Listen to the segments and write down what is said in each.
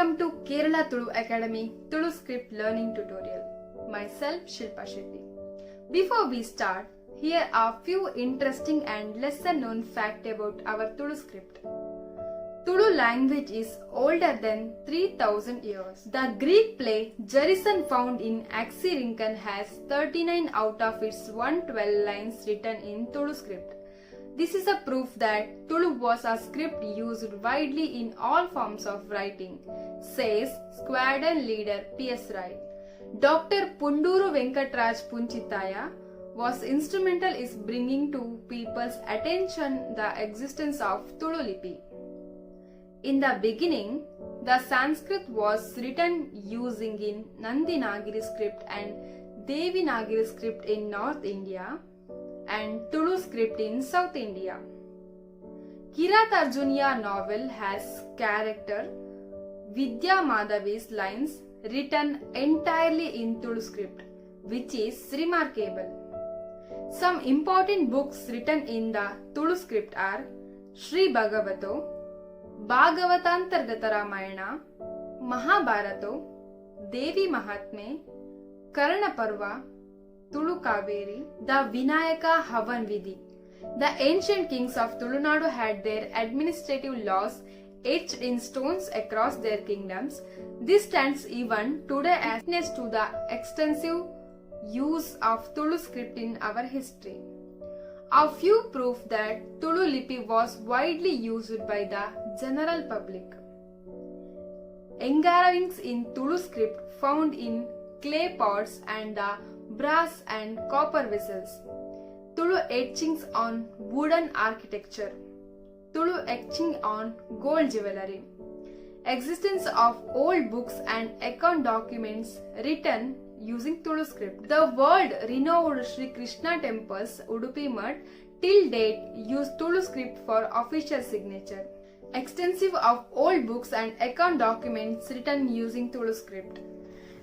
Welcome to Kerala Tulu Academy Tulu Script Learning Tutorial. Myself Shilpa Shetty. Before we start, here are few interesting and lesser known facts about our Tulu script. Tulu language is older than 3000 years. The Greek play Jerison found in Axirinkan has 39 out of its 112 lines written in Tulu script. This is a proof that Tulu was a script used widely in all forms of writing, says Squadron Leader P.S. Rai. Dr. Punduru Venkatraj Punchitaya was instrumental in bringing to people's attention the existence of Tulu Lipi. In the beginning, the Sanskrit was written using in Nandinagiri script and Devanagari script in North India and Tulu script in South India. Kiratarjunya novel has character Vidya Madhavi's lines written entirely in Tulu script, which is remarkable. Some important books written in the Tulu script are Sri Bhagavato, Bhagavatantargata Ramayana, Mahabharata, Devi Mahatme, Karna Parva, Tulu Kaveri, the Vinayaka Havan Vidhi. The ancient kings of Tulunadu had their administrative laws etched in stones across their kingdoms. This stands even today as witness to the extensive use of Tulu script in our history. A few prove that Tulu Lipi was widely used by the general public. Engravings in Tulu script found in clay pots and the brass and copper vessels. Tulu etchings on wooden architecture. Tulu etching on gold jewelry. Existence of old books and account documents written using Tulu script. The world-renowned Sri Krishna temples, Udupi Mutt, till date use Tulu script for official signature. Extensive of old books and account documents written using Tulu script.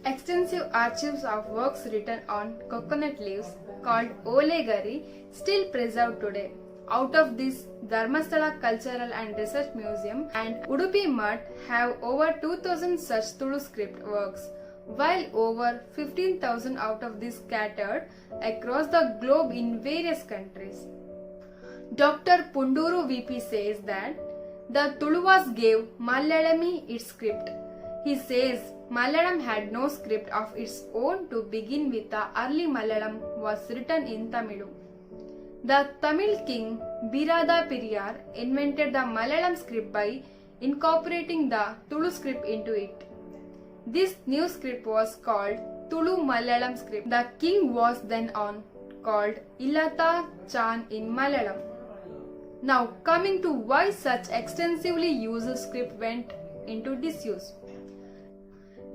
Extensive archives of works written on coconut leaves called Olegari still preserved today. Out of this, Dharmasthala Cultural and Research Museum and Udupi Mutt have over 2000 such Tulu script works, while over 15,000 out of these scattered across the globe in various countries. Dr. Punduru VP says that the Tuluvas gave Malayalami its script. He says Malayalam had no script of its own to begin with. The early Malayalam was written in Tamil. The Tamil king Birada Periyar invented the Malayalam script by incorporating the Tulu script into it. This new script was called Tulu Malayalam script. The king was then on called Ilata Chan in Malayalam. Now coming to why such extensively used script went into disuse.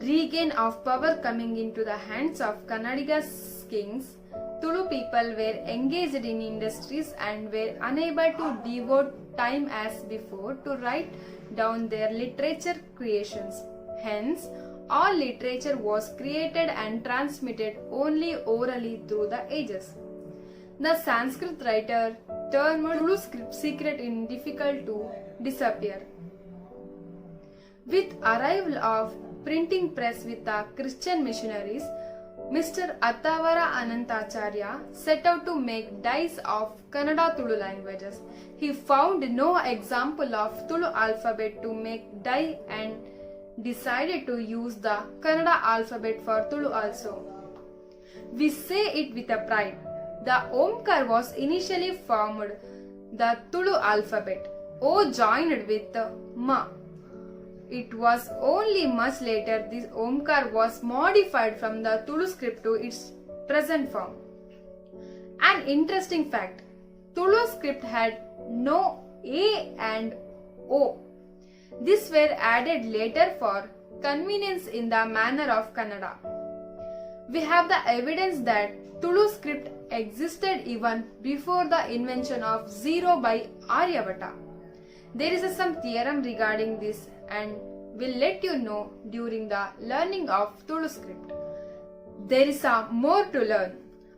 Regain of power coming into the hands of Kannadiga's kings, Tulu people were engaged in industries and were unable to devote time as before to write down their literature creations. Hence, all literature was created and transmitted only orally through the ages. The Sanskrit writer termed Tulu script secret and difficult to disappear. With arrival of printing press with the Christian missionaries, Mr. Attavara Anantacharya set out to make dies of Kannada Tulu languages. He found no example of Tulu alphabet to make die and decided to use the Kannada alphabet for Tulu also. We say it with a pride. The Omkar was initially formed the Tulu alphabet. O joined with Ma. It was only much later this Omkar was modified from the Tulu script to its present form. An interesting fact, Tulu script had no A and O. These were added later for convenience in the manner of Kannada. We have the evidence that Tulu script existed even before the invention of zero by Aryabhata. There is some theorem regarding this and will let you know during the learning of Tulu script. There is more to learn.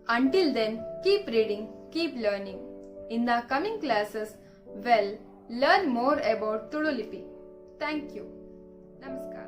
Until then, keep reading, keep learning. In the coming classes, learn more about Tulu Lipi. Thank you. Namaskar.